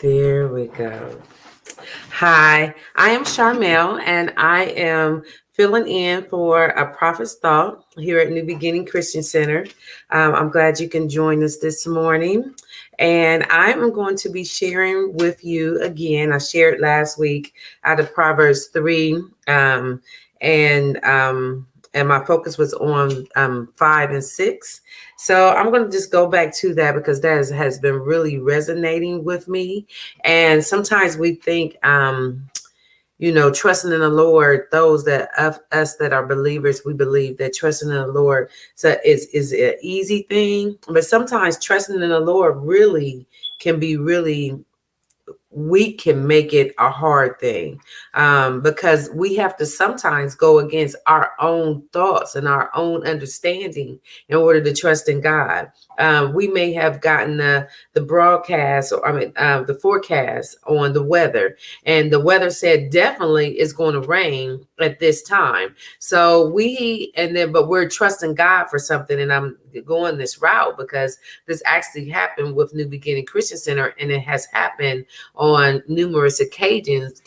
There we go. Hi, I am Charmel, and I am filling in for a Prophet's Thought here at New Beginning Christian Center. I'm glad you can join us this morning. And I'm going to be sharing with you again. I shared last week out of Proverbs 3, and and my focus was on 5 and 6. So I'm going to just go back to that because that has been really resonating with me. And sometimes we think, trusting in the Lord, those that of us that are believers, we believe that trusting in the Lord is an easy thing. But sometimes trusting in the Lord really can be we can make it a hard thing, because we have to sometimes go against our own thoughts and our own understanding in order to trust in God. We may have gotten the broadcast, the forecast on the weather, and the weather said definitely it's going to rain at this time. So but we're trusting God for something, and I'm going this route because this actually happened with New Beginning Christian Center, and it has happened on numerous occasions.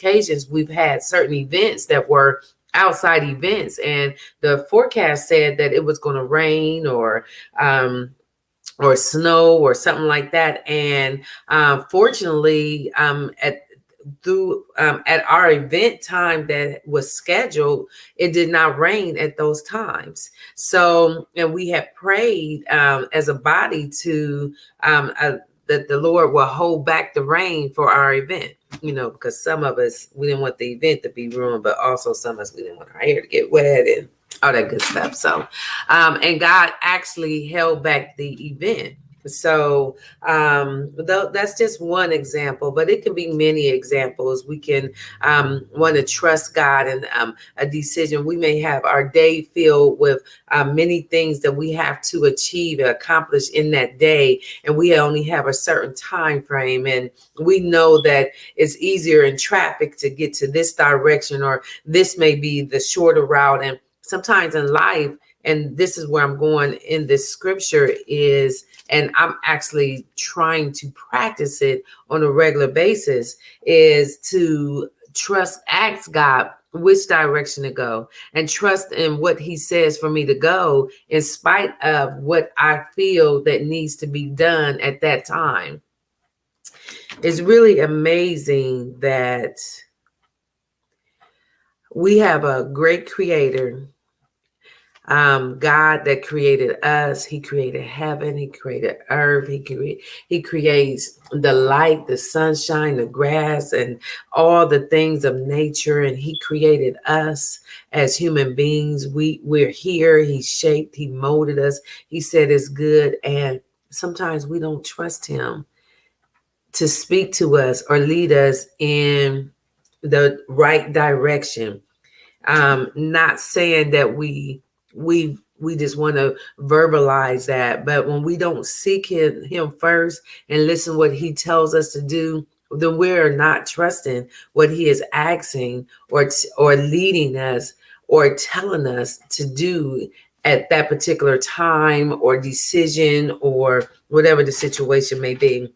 We've had certain events that were outside events, and the forecast said that it was going to rain or snow or something like that. And fortunately, at our event time that was scheduled, it did not rain at those times. So, and we had prayed as a body to that the Lord will hold back the rain for our event, because some of us, we didn't want the event to be ruined, but also some of us, we didn't want our hair to get wet and all that good stuff. So, and God actually held back the event. So that's just one example, but it can be many examples. We can want to trust God in a decision. We may have our day filled with many things that we have to achieve and accomplish in that day, and we only have a certain time frame, and we know that it's easier in traffic to get to this direction, or this may be the shorter route. And sometimes in life, and this is where I'm going in this scripture is, and I'm actually trying to practice it on a regular basis, is to ask God which direction to go, and trust in what he says for me to go, in spite of what I feel that needs to be done at that time. It's really amazing that we have a great creator, God that created us. He created heaven. He created earth. He creates the light, the sunshine, the grass, and all the things of nature. And he created us as human beings. We're here. He shaped, he molded us. He said it's good. And sometimes we don't trust him to speak to us or lead us in the right direction. Not saying that we just want to verbalize that, but when we don't seek him first and listen what he tells us to do, then we're not trusting what he is asking or leading us or telling us to do at that particular time or decision or whatever the situation may be.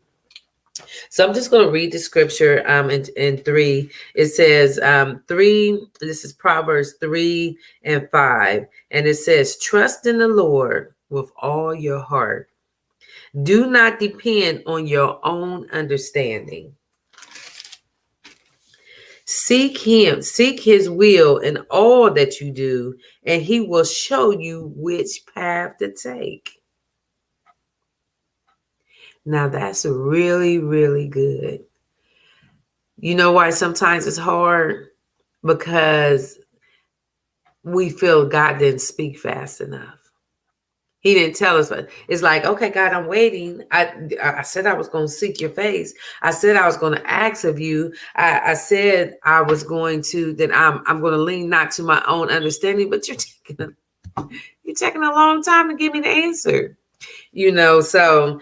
So I'm just going to read the scripture in 3. It says 3, this is Proverbs 3 and 5. And it says, trust in the Lord with all your heart. Do not depend on your own understanding. Seek his will in all that you do, and he will show you which path to take. Now that's really, really good. You know why sometimes it's hard? Because we feel God didn't speak fast enough. He didn't tell us. It's like, okay, God, I'm waiting. I said I was going to seek your face. I said I was going to ask of you. I said I was going to, that I'm going to lean not to my own understanding, but you're taking a long time to give me the answer. So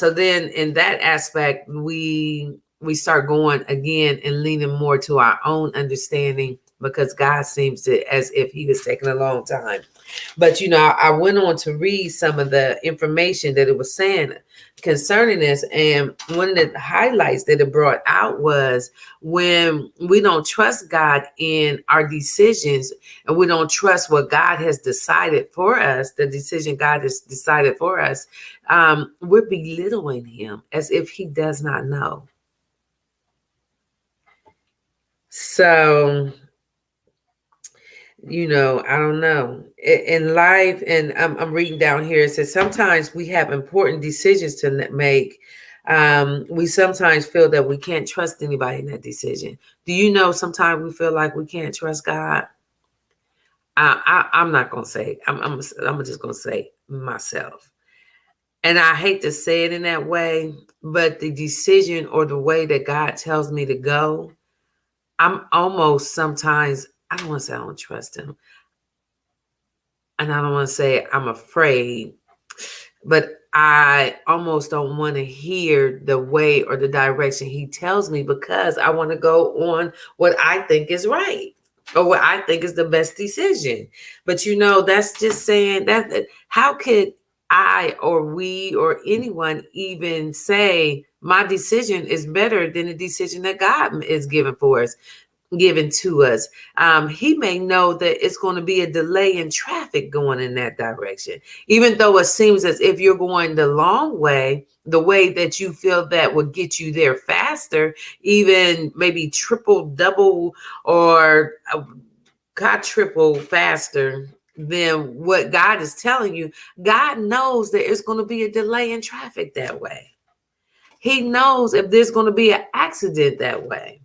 then in that aspect, we start going again and leaning more to our own understanding because God seems to as if he was taking a long time. But I went on to read some of the information that it was saying concerning this, and one of the highlights that it brought out was when we don't trust God in our decisions, and we don't trust what God has decided for us, the decision God has decided for us, we're belittling him as if he does not know. So I don't know. In life, and I'm reading down here, it says sometimes we have important decisions to make. We sometimes feel that we can't trust anybody in that decision. Do you know sometimes we feel like we can't trust God? I'm not going to say, I'm just going to say myself. And I hate to say it in that way, but the decision or the way that God tells me to go, I'm almost sometimes, I don't want to say I don't trust him. And I don't want to say I'm afraid, but I almost don't want to hear the way or the direction he tells me, because I want to go on what I think is right or what I think is the best decision. But that's just saying that how could I or we or anyone even say my decision is better than the decision that God is given for us? Given to us. He may know that it's going to be a delay in traffic going in that direction, even though it seems as if you're going the long way, the way that you feel that would get you there faster, even maybe triple, double, or quadruple faster than what God is telling you. God knows that it's going to be a delay in traffic that way. He knows if there's going to be an accident that way.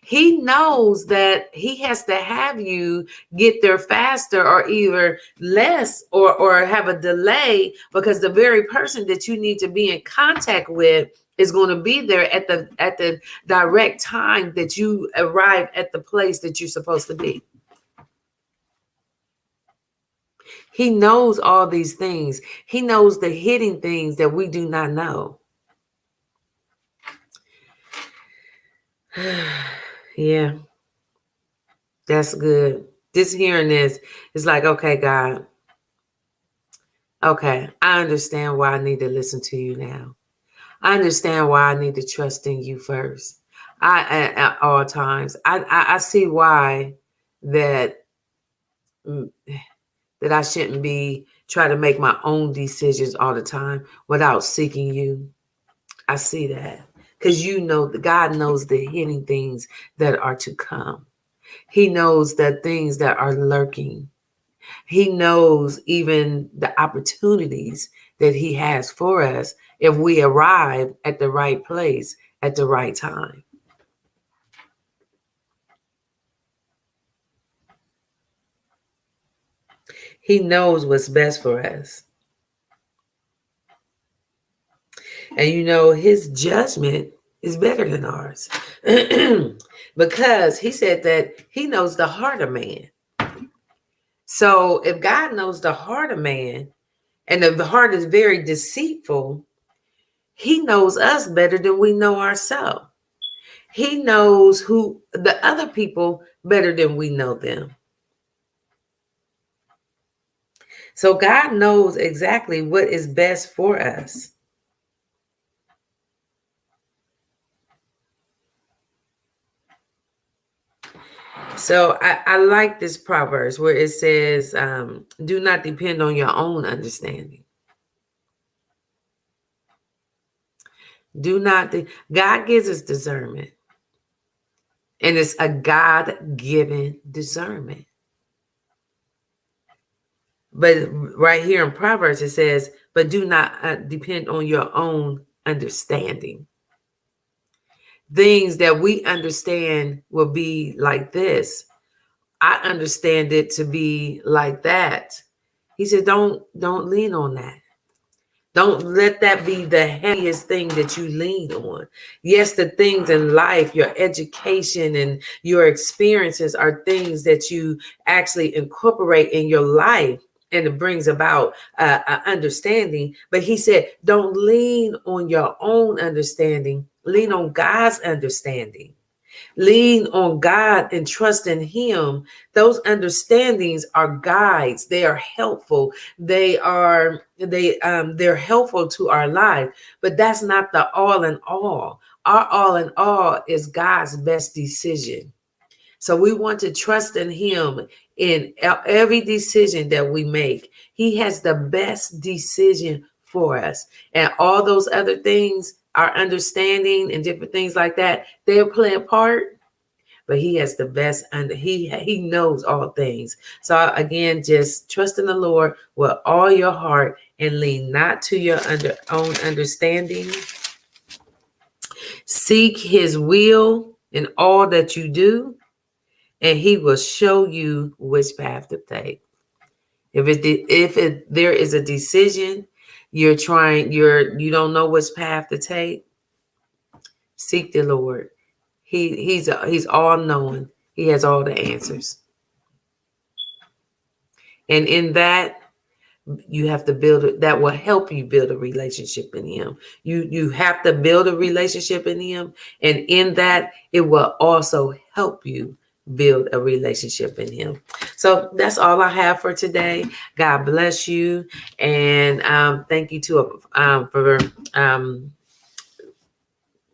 He knows that he has to have you get there faster or either less or have a delay, because the very person that you need to be in contact with is going to be there at the direct time that you arrive at the place that you're supposed to be. He knows all these things. He knows the hidden things that we do not know. Yeah. That's good. Just hearing this is like, okay, God. Okay, I understand why I need to listen to you now. I understand why I need to trust in you first. At all times. I see why that that I shouldn't be trying to make my own decisions all the time without seeking you. I see that, because God knows the hidden things that are to come. He knows the things that are lurking. He knows even the opportunities that he has for us if we arrive at the right place at the right time. He knows what's best for us. And his judgment is better than ours. Because he said that he knows the heart of man. So if God knows the heart of man, and if the heart is very deceitful, he knows us better than we know ourselves. He knows who the other people better than we know them. So God knows exactly what is best for us. So I like this Proverbs where it says, do not depend on your own understanding. God gives us discernment. And it's a God-given discernment. But right here in Proverbs, it says, but do not depend on your own understanding. Things that we understand will be like this. I understand it to be like that. He said, don't lean on that. Don't let that be the heaviest thing that you lean on. Yes, the things in life, your education and your experiences are things that you actually incorporate in your life, and it brings about understanding. But he said, don't lean on your own understanding. Lean on God's understanding. Lean on God and trust in him. Those understandings are guides. They are helpful. They're helpful to our life, but that's not the all in all. Our all in all is God's best decision. So we want to trust in him in every decision that we make. He has the best decision for us. And all those other things, our understanding and different things like that, they'll play a part, but he has the best, and he knows all things. So again, just trust in the Lord with all your heart and lean not to your own understanding. Seek his will in all that you do, and he will show you which path to take. If there is a decision you don't know which path to take, seek the Lord. He's all knowing. He has all the answers. And in that, you have to that will help you build a relationship in him. You have to build a relationship in him, and in that, it will also help you build a relationship in him. So that's all I have for today. God bless you, and thank you for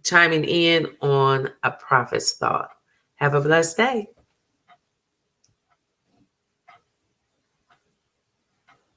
chiming in on a prophet's thought. Have a blessed day.